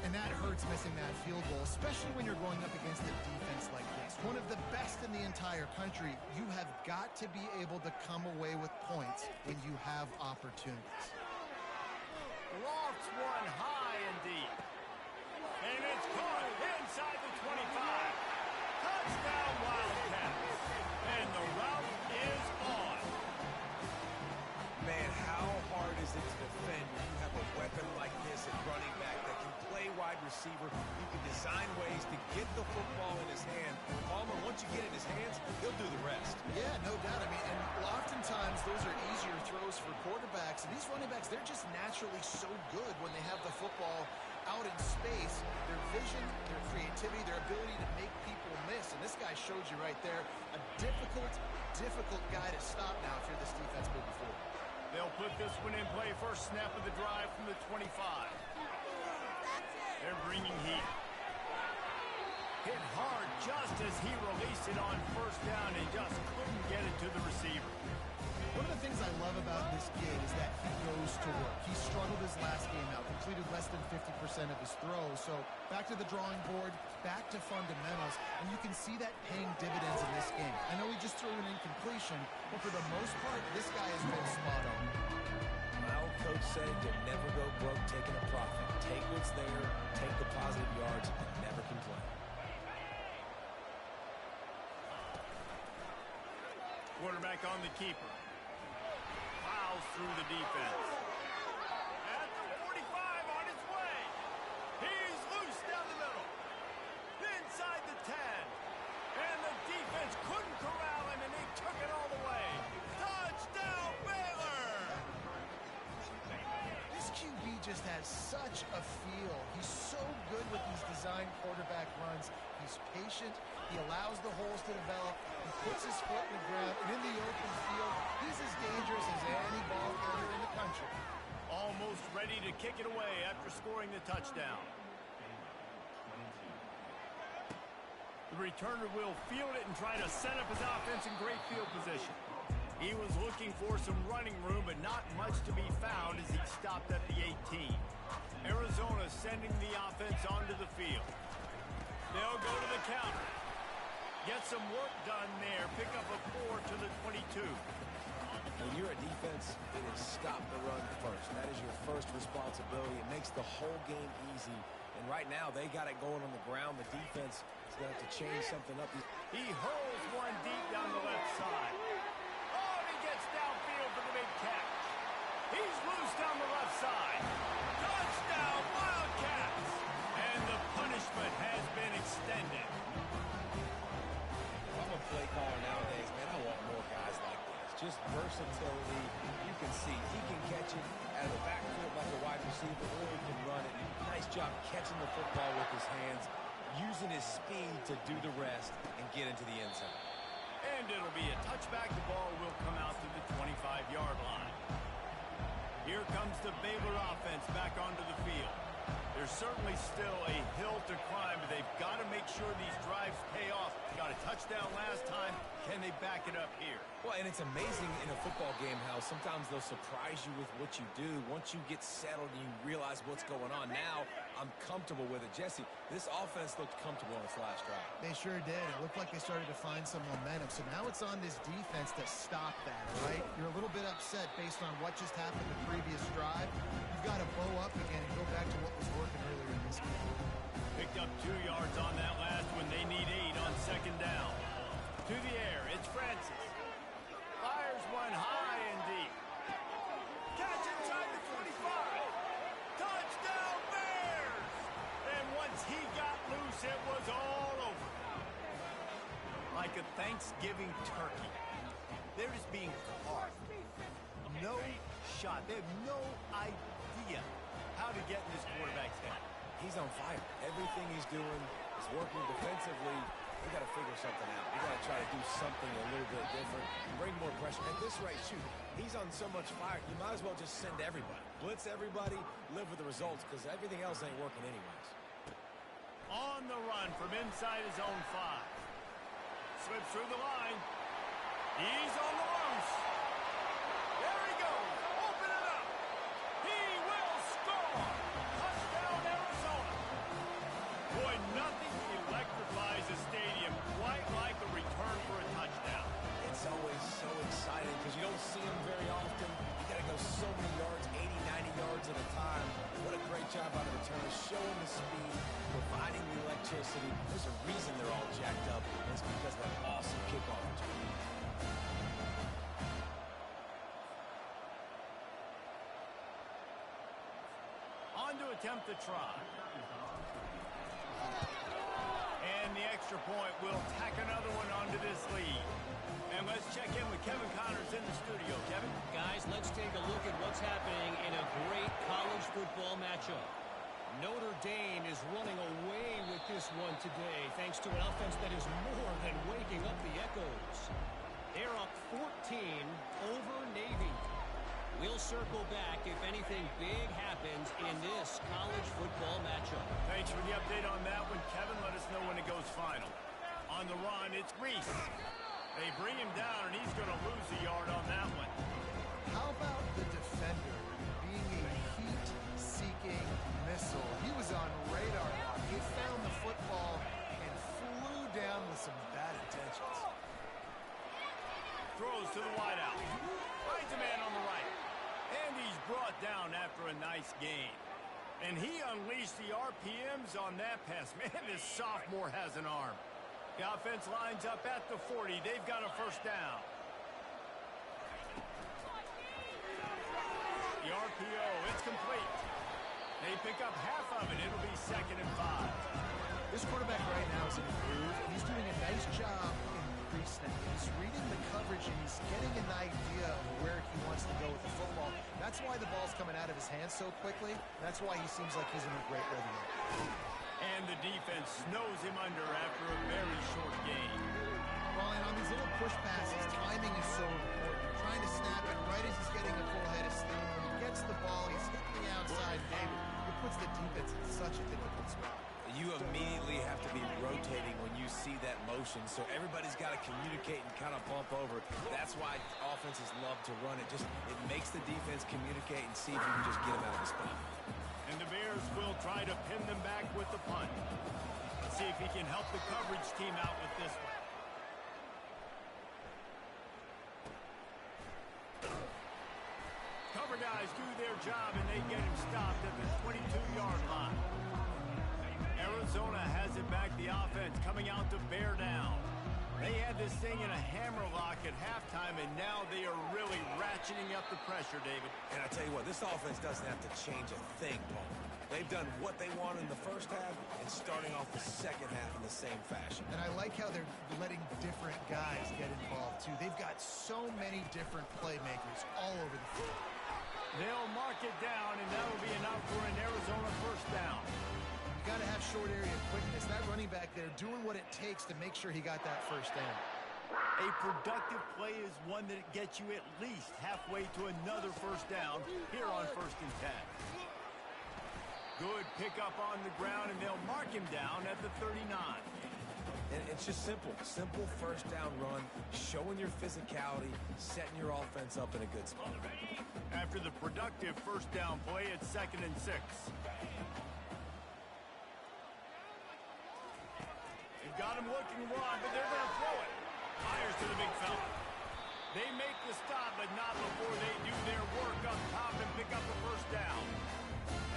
And that hurts missing that field goal, especially when you're going up against a defense like this. One of the best in the entire country. You have got to be able to come away with points when you have opportunities. Lofts one high and deep. And it's caught inside the 25. Touchdown, Wildcats. And the route is on. Man, how hard is it to defend when you have a weapon like this at running back that can play wide receiver. You can design ways to get the football in his hand. Palmer, once you get it in his hands, he'll do the rest. Yeah, no doubt. I mean, and oftentimes those are easier throws for quarterbacks. And these running backs, they're just naturally so good when they have the football out in space. Their vision, their creativity, their ability to make people miss. And this guy showed you right there, a difficult guy to stop now if you're this defense moving forward. They'll put this one in play first snap of the drive from the 25. They're bringing heat. Hit hard just as he released it on first down and just couldn't get it to the receiver. One of the things I love about this kid is that he goes to work. He struggled his last game out, completed less than 50% of his throws. So back to the drawing board, back to fundamentals, and you can see that paying dividends in this game. I know he just threw an incompletion, but for the most part, this guy has been spot on. My old coach said you'll never go broke taking a profit. Take what's there, take the positive yards, and never complain. Quarterback on the keeper. Plows through the defense. At the 45 on his way. He's loose down the middle. Inside the 10. And the defense couldn't corral him, and they took it all the way. Touchdown, Baylor! This QB just has such a feel. He's so good with these design quarterback runs. He's patient. He allows the holes to develop. He puts his foot in the ground. And in the open field, he's as dangerous as any ball carrier in the country. Almost ready to kick it away after scoring the touchdown. The returner will field it and try to set up his offense in great field position. He was looking for some running room, but not much to be found as he stopped at the 18. Arizona sending the offense onto the field. They'll go to the counter. Get some work done there. Pick up a 4 to the 22. When you're a defense, it is stop the run first. That is your first responsibility. It makes the whole game easy. And right now, they got it going on the ground. The defense is going to have to change something up. He hurls one deep down the left side. Oh, and he gets downfield for the big catch. He's loose down the left side. Touchdown, Wildcats! And the punishment has been extended. I'm a play caller nowadays, man. I want more guys like this. Just versatility. You can see he can catch it out of the backfield like a wide receiver, or he can run it. Nice job catching the football with his hands, using his speed to do the rest and get into the end zone. And it'll be a touchback. The ball will come out to the 25-yard line. Here comes the Baylor offense back onto the field. There's certainly still a hill to climb, but they've got to make sure these drives pay off. Got a touchdown last time. Can they back it up here? Well, and it's amazing in a football game how sometimes they'll surprise you with what you do. Once you get settled and you realize what's going on. Now, I'm comfortable with it. Jesse, this offense looked comfortable in its last drive. They sure did. It looked like they started to find some momentum. So now it's on this defense to stop that, all right? You're a little bit upset based on what just happened the previous drive. You've got to bow up again and go back to what was working earlier in this game. Picked up 2 yards on that last one. They need 8 on second down. To the air, it's Francis. Fires one high and deep. Catch inside the 25. Touchdown Bears! And once he got loose, it was all over. Like a Thanksgiving turkey. They're just being carved. No shot. They have no idea how to get in this quarterback's head. He's on fire. Everything he's doing is working defensively. We got to figure something out. We got to try to do something a little bit different and bring more pressure. At this rate, shoot, he's on so much fire, you might as well just send everybody. Blitz everybody, live with the results, because everything else ain't working anyways. On the run from inside his own 5. Slips through the line. He's on the loose. There he goes. Open it up. He will score. Touchdown, Arizona. Boy, nothing electrifies a stadium quite like a return for a touchdown. It's always so exciting because you don't see them very often. You got to go so many yards, 80, 90 yards at a time. What a great job by the returners, showing the speed, providing the electricity. There's a reason they're all jacked up. It's because of that awesome kickoff return. On to attempt the try. And the extra point will tack another one onto this lead. And let's check in with Kevin Connors in the studio. Kevin? Guys, let's take a look at what's happening in a great college football matchup. Notre Dame is running away with this one today thanks to an offense that is more than waking up the echoes. They're up 14 over Navy. We'll circle back if anything big happens in this college football matchup. Thanks for the update on that one, Kevin. Let us know when it goes final. On the run, it's Reese. They bring him down, and he's going to lose a yard on that one. How about the defender being a heat-seeking missile? He was on radar lock. He found the football and flew down with some bad intentions. Throws to the wideout. Finds a man on the right. And he's brought down after a nice gain. And he unleashed the RPMs on that pass. Man, this sophomore has an arm. The offense lines up at the 40. They've got a first down. The RPO, it's complete. They pick up half of it. It'll be 2nd and 5. This quarterback right now is in a groove. He's doing a nice job in pre-snap. He's reading the coverage, and he's getting an idea of where he wants to go with the football. That's why the ball's coming out of his hands so quickly. That's why he seems like he's in a great rhythm. And the defense snows him under after a very short gain. Well, and on these little push passes, timing is so important. You're trying to snap it right as he's getting a full head of steam. When he gets the ball, he's hitting the outside, David. It puts the defense in such a difficult spot. You immediately have to be rotating when you see that motion, so everybody's got to communicate and kind of bump over. That's why offenses love to run it. It makes the defense communicate and see if you can just get them out of the spot. And the Bears will try to pin them back with the punt. Let's see if he can help the coverage team out with this one. Cover guys do their job, and they get him stopped at the 22-yard line. Arizona has it back, the offense coming out to bear down. They had this thing in a hammer lock at halftime, and now they are really ratcheting up the pressure, David. And I tell you what, this offense doesn't have to change a thing, Paul. They've done what they want in the first half and starting off the second half in the same fashion. And I like how they're letting different guys get involved, too. They've got so many different playmakers all over the field. They'll mark it down, and that'll be enough for an Arizona first down. You got to have short area quickness. That running back there doing what it takes to make sure he got that first down. A productive play is one that gets you at least halfway to another first down here on 1st and 10. Good pickup on the ground, and they'll mark him down at the 39. And it's just simple. Simple first down run, showing your physicality, setting your offense up in a good spot. After the productive first down play, it's 2nd and 6. They've got him looking wrong, but they're going to throw it. Fires to the big fella. They make the stop, but not before they do their work up top and pick up a first down.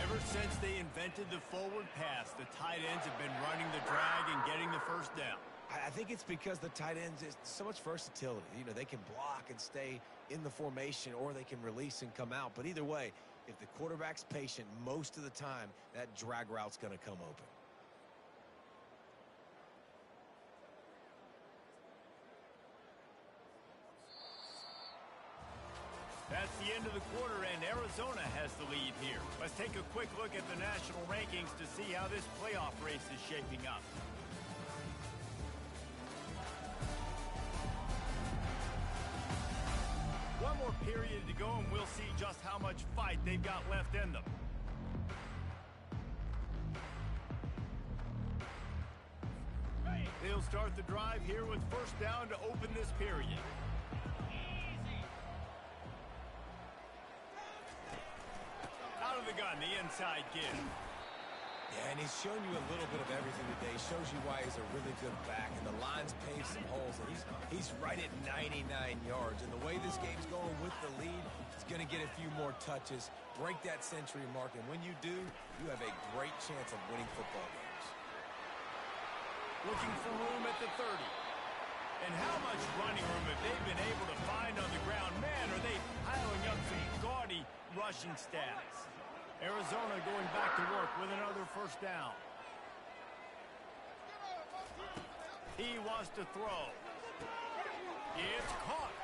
Ever since they invented the forward pass, the tight ends have been running the drag and getting the first down. I think it's because the tight ends is so much versatility. You know, they can block and stay in the formation, or they can release and come out. But either way, if the quarterback's patient most of the time, that drag route's going to come open. That's the end of the quarter, and Arizona has the lead here. Let's take a quick look at the national rankings to see how this playoff race is shaping up. One more period to go, and we'll see just how much fight they've got left in them. They'll start the drive here with first down to open this period. Out of the gun, the inside give. Yeah, and he's shown you a little bit of everything today. He shows you why he's a really good back, and the line's paved some holes, and he's right at 99 yards. And the way this game's going with the lead, he's going to get a few more touches, break that century mark, and when you do, you have a great chance of winning football games. Looking for room at the 30. And how much running room have they been able to find on the ground? Man, are they piling up some gaudy rushing stats. Arizona going back to work with another first down. He wants to throw. It's caught.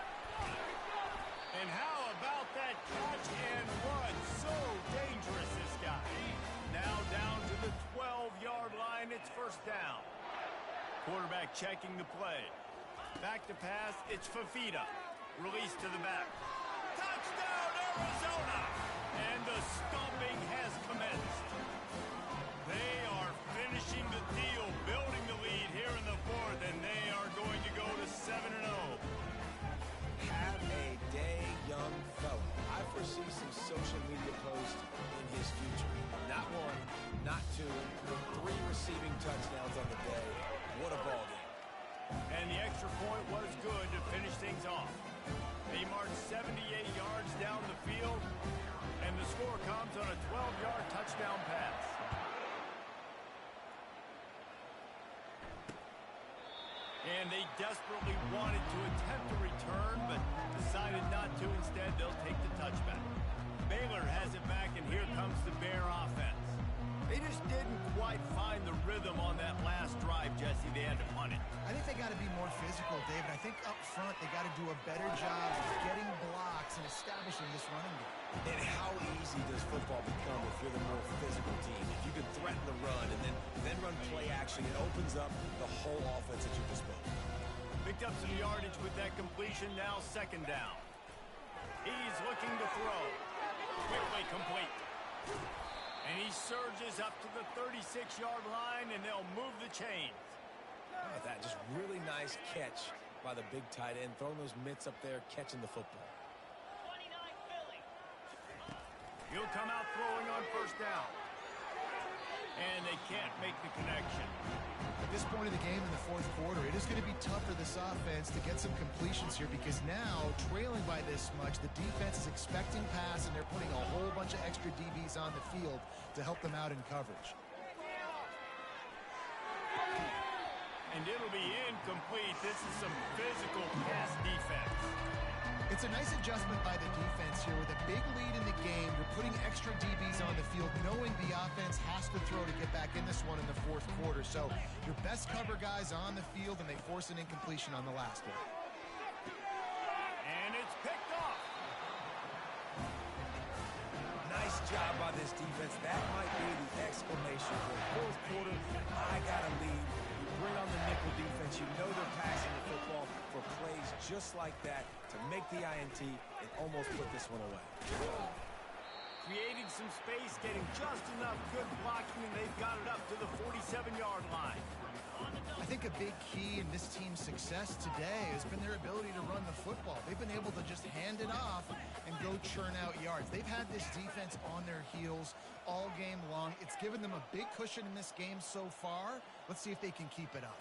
And how about that catch and run? So dangerous, this guy. Now down to the 12-yard line. It's first down. Quarterback checking the play. Back to pass. It's Fafita. Release to the back. Touchdown, Arizona! And the stomping has commenced. They are finishing the deal, building the lead here in the fourth, and they are going to go to 7-0. Have a day, young fella. I foresee some social media posts in his future. Not one, not two, but 3 receiving touchdowns on the day. What a ball game. And the extra point was good to finish things off. They marched 78 yards down the field, and the score comes on a 12-yard touchdown pass. And they desperately wanted to attempt a return, but decided not to. Instead, they'll take the touchback. Baylor has it back, and here comes the Bear offense. They just didn't quite find the rhythm on that last drive, Jesse. They had to punt it. I think they got to be more physical, David. I think up front they got to do a better job of getting blocks and establishing this running game. And how easy does football become if you're the more physical team? If you can threaten the run and then run play action, it opens up the whole offense at your disposal. Picked up some yardage with that completion. Now second down. He's looking to throw. Quickly complete. And he surges up to the 36-yard line, and they'll move the chains. Oh, that just really nice catch by the big tight end, throwing those mitts up there, catching the football. 29 Philly. He'll come out throwing on first down. And they can't make the connection. At this point of the game in the fourth quarter, it is going to be tough for this offense to get some completions here because now, trailing by this much, the defense is expecting pass, and they're putting a whole bunch of extra DBs on the field to help them out in coverage. And it'll be incomplete. This is some physical pass defense. It's a nice adjustment by the defense here. With a big lead in the game, you're putting extra DBs on the field, knowing the offense has to throw to get back in this one in the fourth quarter. So your best cover guys on the field, and they force an incompletion on the last one. And it's picked off. Nice job by this defense. That might be the exclamation point. Fourth quarter, I got a lead. You bring on the nickel defense. You know they're passing the football for plays just like that to make the INT and almost put this one away. Creating some space, getting just enough good blocking, and they've got it up to the 47-yard line. I think a big key in this team's success today has been their ability to run the football. They've been able to just hand it off and go churn out yards. They've had this defense on their heels all game long. It's given them a big cushion in this game so far. Let's see if they can keep it up.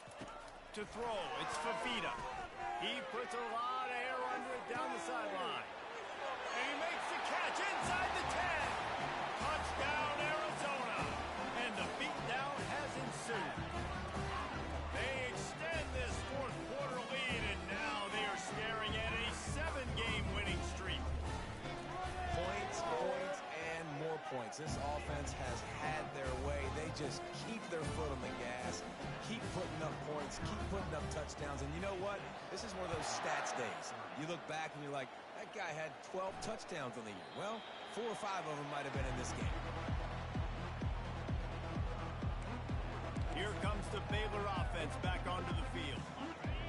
To throw, it's Fafita. He puts a lot of air under it down the sideline. And he makes the catch inside the 10. Touchdown, Arizona. And the beatdown has ensued. They extend this fourth quarter lead, and now they are staring at a 7-game winning streak. Points, points, and more points. This offense has had their way. They just keep their foot on the gas, keep putting up points, keep putting up touchdowns. And you know what? This is one of those stats days. You look back and you're like, that guy had 12 touchdowns on the year. Well, 4 or 5 of them might have been in this game. Here comes the Baylor offense back onto the field.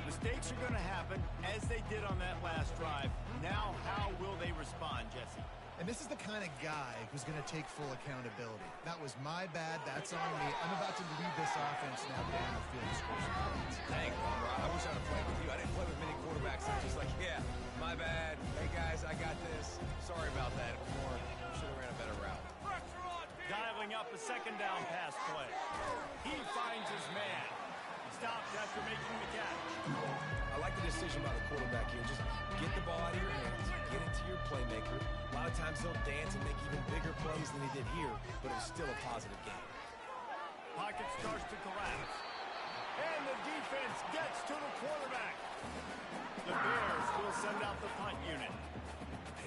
Mistakes are going to happen, as they did on that last drive. Now, how will they respond, Jesse? And this is the kind of guy who's going to take full accountability. That was my bad. That's on me. I'm about to lead this offense now down the field to score some points. Dang, I wish I'd have played with you. I didn't play with many quarterbacks that are just like, yeah, my bad. Hey, guys, I got this. Sorry about that. It was more, should have ran a better route. Dialing up a second down pass play. He finds his man. He stops after making the catch. I like the decision by the quarterback here. Just get the ball out of your hands, get it to your playmaker. A lot of times he'll dance and make even bigger plays than he did here, but it was still a positive game. Pocket starts to collapse. And the defense gets to the quarterback. The Bears will send out the punt unit.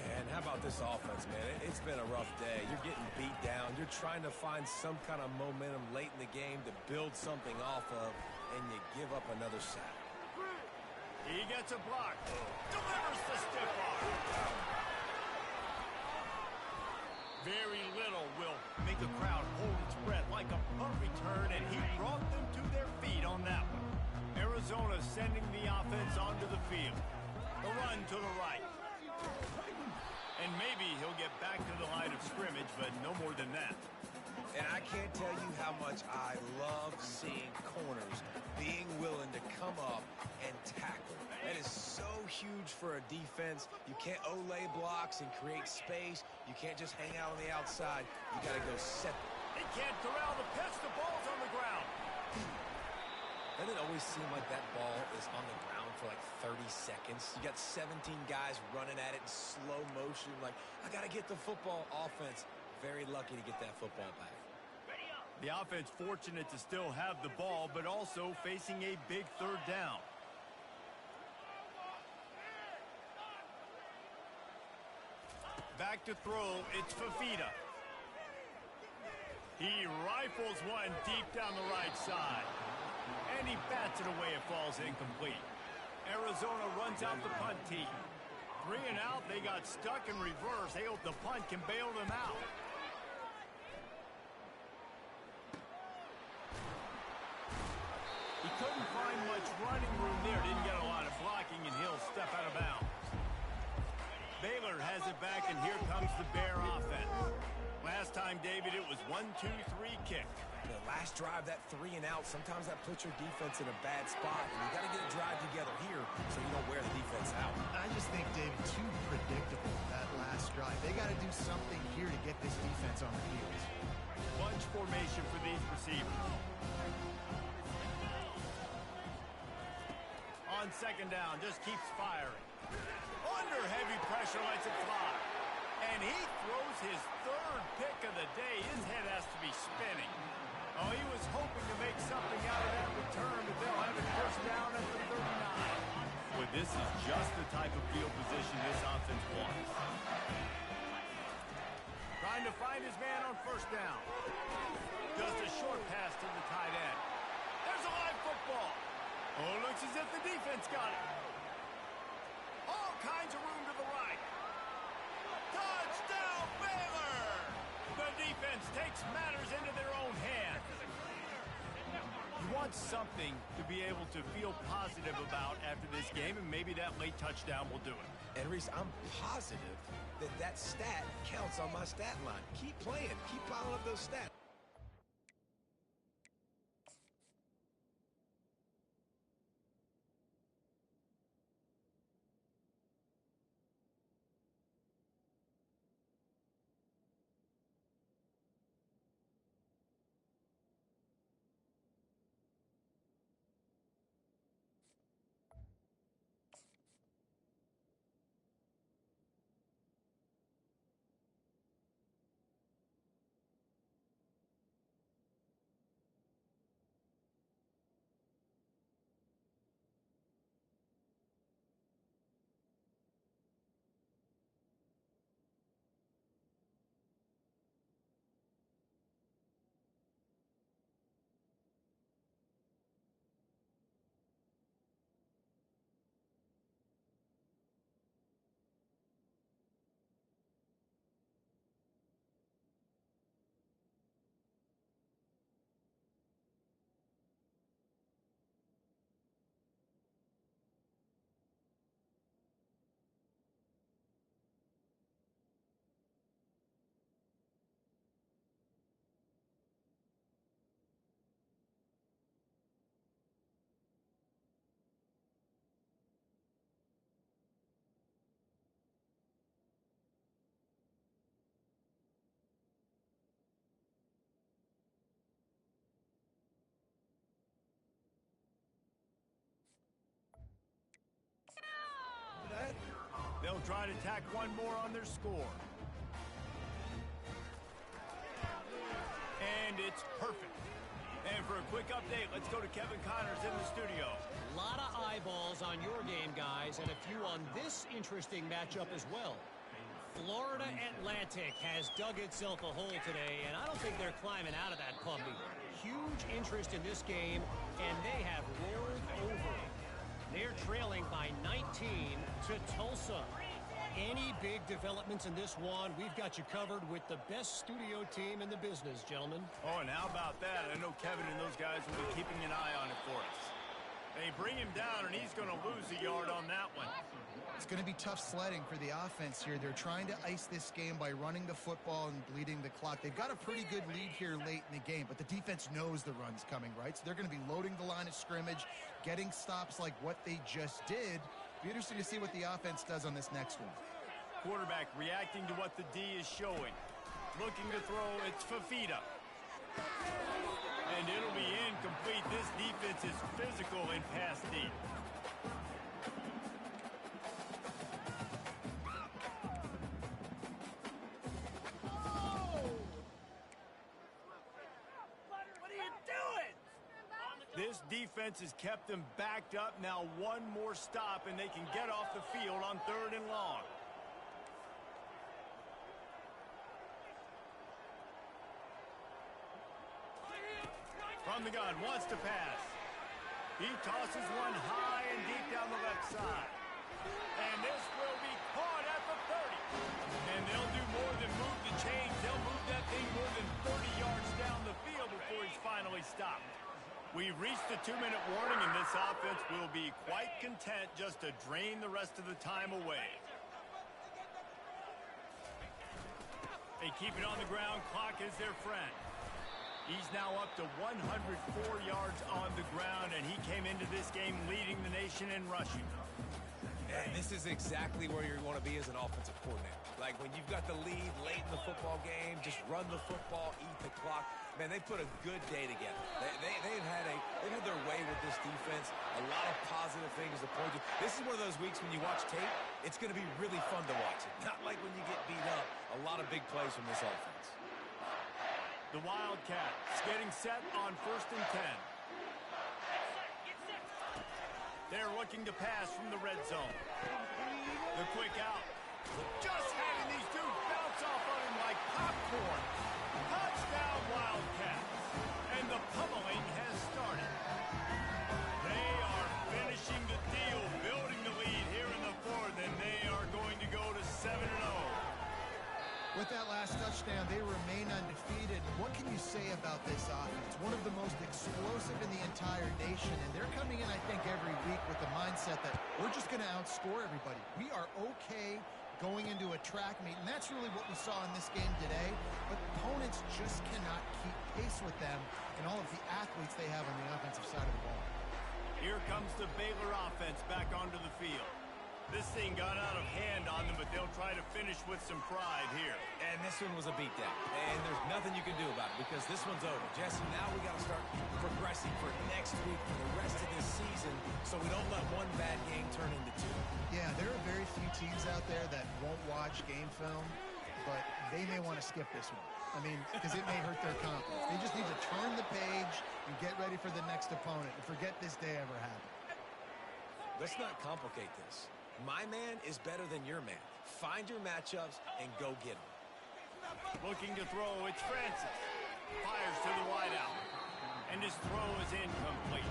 And how about this offense, man? It's been a rough day. You're getting beat down. You're trying to find some kind of momentum late in the game to build something off of. and you give up another sack. He gets a block. Delivers the stiff arm. Very little will make a crowd hold its breath like a punt return, and he brought them to their feet on that one. Arizona sending the offense onto the field. The run to the right. And maybe he'll get back to the line of scrimmage, but no more than that. And I can't tell you how much I love seeing corners being willing to come up and tackle. That is so huge for a defense. You can't olay blocks and create space. You can't just hang out on the outside. You got to go set them. They can't corral the pitch. The ball's on the ground. Doesn't it always seem like that ball is on the ground for like 30 seconds? You got 17 guys running at it in slow motion. Like, I got to get the football. Offense, very lucky to get that football back. The offense fortunate to still have the ball, but also facing a big third down. Back to throw, it's Fafita. He rifles one deep down the right side. And he bats it away, it falls incomplete. Arizona runs out the punt team. 3 and out, they got stuck in reverse. They hope the punt can bail them out. He couldn't find much running room there. Didn't get a lot of blocking, and he'll step out of bounds. Baylor has it back, and here comes the Bear offense. Last time, David, it was 1-2-3 kick. The last drive, that 3 and out, sometimes that puts your defense in a bad spot. And you got to get a drive together here so you don't wear the defense out. I just think, David, too predictable, that last drive. They got to do something here to get this defense on their heels. Bunch formation for these receivers. On second down, just keeps firing. Under heavy pressure, lets it fly. And he throws his 3rd pick of the day. His head has to be spinning. Oh, he was hoping to make something out of that return, but they'll have it first down at the 39. But this is just the type of field position this offense wants. Trying to find his man on first down. Just a short pass to the tight end. There's a live football. Oh, looks as if the defense got it. All kinds of room to the right. Touchdown, Baylor! The defense takes matters into their own hands. You want something to be able to feel positive about after this game, and maybe that late touchdown will do it. And, Reese, I'm positive that that stat counts on my stat line. Keep playing. Keep piling up those stats. They'll try to tack one more on their score. And it's perfect. And for a quick update, let's go to Kevin Connors in the studio. A lot of eyeballs on your game, guys, and a few on this interesting matchup as well. Florida Atlantic has dug itself a hole today, and I don't think they're climbing out of that puppy. Huge huge interest in this game, and they have rolled over. They're trailing by 19 to Tulsa. Any big developments in this one, we've got you covered with the best studio team in the business, gentlemen. Oh, and how about that? I know Kevin and those guys will be keeping an eye on it for us. They bring him down, and he's going to lose a yard on that one. It's going to be tough sledding for the offense here. They're trying to ice this game by running the football and bleeding the clock. They've got a pretty good lead here late in the game, but the defense knows the run's coming, right? So they're going to be loading the line of scrimmage, getting stops like what they just did. Be interesting to see what the offense does on this next one. Quarterback reacting to what the D is showing. Looking to throw, it's Fafita. And it'll be incomplete. This defense is physical in pass deep. This defense has kept them backed up. Now one more stop, and they can get off the field on 3rd and long. From the gun, wants to pass. He tosses one high and deep down the left side. And this will be caught at the 30. And they'll do more than move the chains. They'll move that thing more than 30 yards down the field before he's finally stopped. We've reached the 2-minute warning, and this offense will be quite content just to drain the rest of the time away. They keep it on the ground. Clock is their friend. He's now up to 104 yards on the ground, and he came into this game leading the nation in rushing. And this is exactly where you want to be as an offensive coordinator. Like when you've got the lead late in the football game, just run the football, eat the clock. Man, they put a good day together. They've had their way with this defense. A lot of positive things to point to. This is one of those weeks when you watch tape, it's going to be really fun to watch it. Not like when you get beat up. A lot of big plays from this offense. The Wildcats getting set on 1st and 10. They're looking to pass from the red zone. The quick out. Just having these dudes bounce off on him like popcorn. Touchdown Wildcats. And the pummeling has started. They are finishing the deal, building the lead here in the 4th, and they are going to go to 7-0. With that last touchdown, they remain undefeated. What can you say about this offense? One of the most explosive in the entire nation, and they're coming in, I think, every week with the mindset that we're just going to outscore everybody. We are okay going into a track meet, and that's really what we saw in this game today. But opponents just cannot keep pace with them and all of the athletes they have on the offensive side of the ball. Here comes the Baylor offense back onto the field. This thing got out of hand on them, but they'll try to finish with some pride here. And this one was a beatdown. And there's nothing you can do about it because this one's over. Jesse, now we got to start progressing for next week, for the rest of this season, so we don't let one bad game turn into 2. Yeah, there are very few teams out there that won't watch game film, but they may want to skip this one. I mean, because it may hurt their confidence. They just need to turn the page and get ready for the next opponent and forget this day ever happened. Let's not complicate this. My man is better than your man. Find your matchups and go get them. Looking to throw, it's Francis. Fires to the wideout. And his throw is incomplete.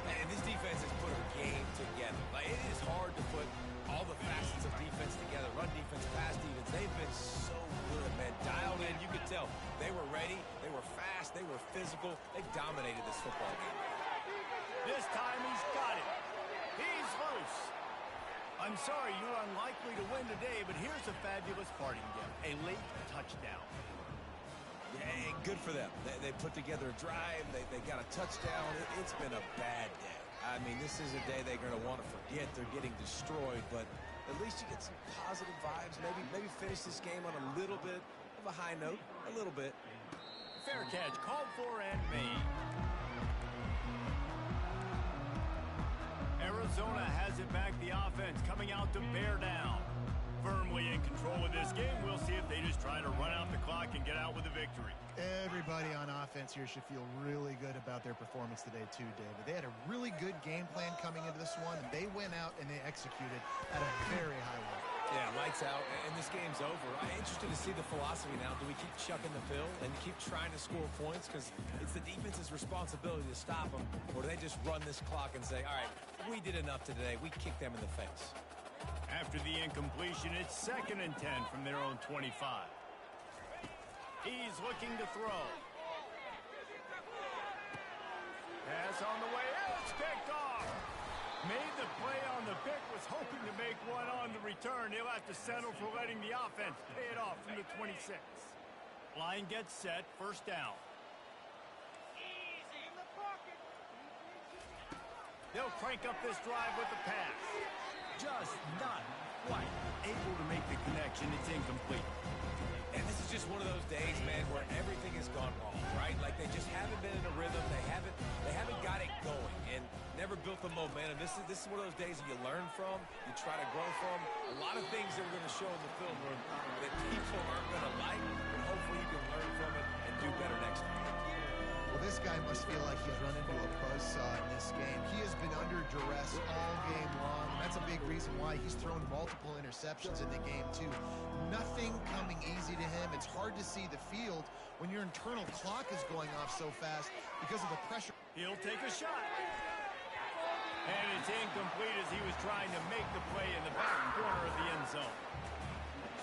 And this defense has put a game together. Like, it is hard to put all the facets of defense together. Run defense, pass defense. They've been so good, man. Dialed in. You could tell. They were ready. They were fast. They were physical. They've dominated this football game. This time he's got it. He's loose. I'm sorry you're unlikely to win today, but here's a fabulous parting gift. A late touchdown. Yeah, good for them. They put together a drive. They got a touchdown. It's been a bad day. I mean, this is a day they're going to want to forget. They're getting destroyed, but at least you get some positive vibes. Maybe finish this game on a little bit of a high note. A little bit. Fair catch called for and made. Arizona has it back. The offense coming out to bear down. Firmly in control of this game. We'll see if they just try to run out the clock and get out with a victory. Everybody on offense here should feel really good about their performance today too, David. They had a really good game plan coming into this one, and they went out and they executed at a very high level. Yeah, lights out, and this game's over. I'm interested to see the philosophy now. Do we keep chucking the pill and keep trying to score points because it's the defense's responsibility to stop them, or do they just run this clock and say, all right, we did enough today. We kicked them in the face. After the incompletion, it's 2nd and 10 from their own 25. He's looking to throw. Pass on the way. It's picked off. Made the play on the pick, was hoping to make one on the return. He'll have to settle for letting the offense pay it off from the 26. Line gets set, 1st down. They'll crank up this drive with the pass. Just not quite able to make the connection. It's incomplete. And this is just one of those days, man, where everything has gone wrong, right? Like they just haven't been in a rhythm. They haven't got it going and never built the momentum. This is one of those days that you learn from, you try to grow from. A lot of things that we're going to show in the film room that people aren't going to like, but hopefully you can learn from it and do better next time. Well, this guy must feel like he's run into a buzzsaw in this game. He has been under duress all game long, and that's a big reason why he's thrown multiple interceptions in the game, too. Nothing coming easy to him. It's hard to see the field when your internal clock is going off so fast because of the pressure. He'll take a shot. And it's incomplete as he was trying to make the play in the back corner of the end zone.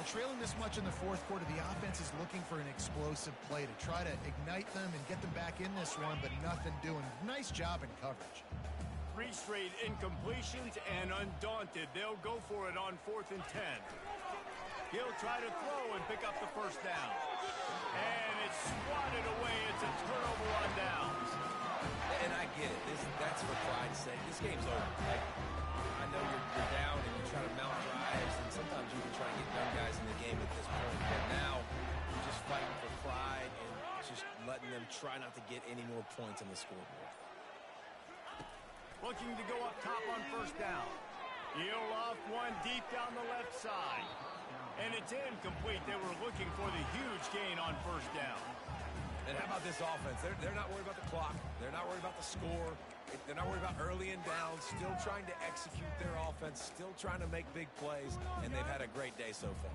Trailing this much in the 4th quarter, the offense is looking for an explosive play to try to ignite them and get them back in this one, but nothing doing. Nice job in coverage. 3 straight incompletions, and undaunted, they'll go for it on 4th and 10. He'll try to throw and pick up the 1st down. And it's swatted away. It's a turnover on downs. And I get it. That's for pride's sake. This game's over. I know you're down and you try to mount drives, and sometimes you can try to get young guys in the game at this point. But now you're just fighting for pride and just letting them try not to get any more points on the scoreboard. Looking to go up top on 1st down. He'll off one deep down the left side. And it's incomplete. They were looking for the huge gain on 1st down. And how about this offense? They're not worried about the clock. They're not worried about the score. They're not worried about early and down. Still trying to execute their offense. Still trying to make big plays. And they've had a great day so far.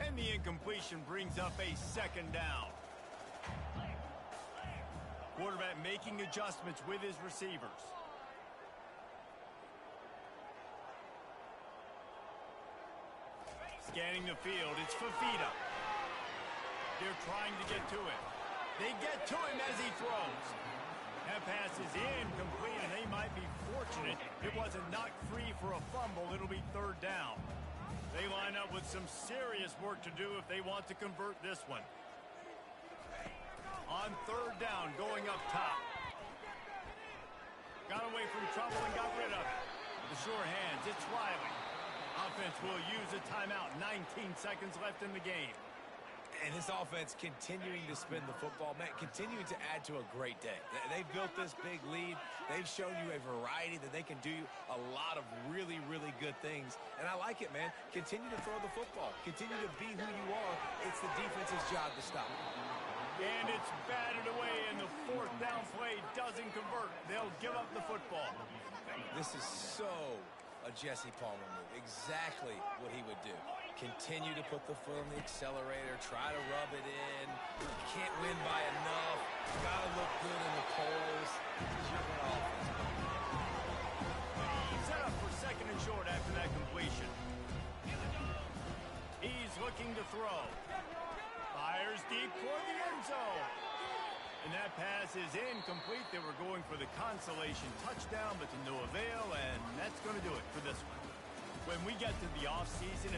And the incompletion brings up a 2nd down. Quarterback making adjustments with his receivers. Scanning the field, it's Fafita. They're trying to get to him. They get to him as he throws. That pass is incomplete, and they might be fortunate it wasn't knocked free for a fumble. It'll be 3rd down. They line up with some serious work to do if they want to convert this one. On 3rd down, going up top. Got away from trouble and got rid of it. The sure hands, it's Riley. Offense will use a timeout. 19 seconds left in the game. And this offense continuing to spin the football, man, continuing to add to a great day. They've built this big lead. They've shown you a variety that they can do a lot of really, really good things. And I like it, man. Continue to throw the football. Continue to be who you are. It's the defense's job to stop. And it's batted away, and the 4th down play doesn't convert. They'll give up the football. This is so a Jesse Palmer move. Exactly what he would do. Continue to put the foot on the accelerator. Try to rub it in. Can't win by enough. Got to look good in the polls. Set up for 2nd and short after that completion. He's looking to throw. Fires deep for the end zone. And that pass is incomplete. They were going for the consolation touchdown, but to no avail, and that's going to do it for this one. When we get to the offseason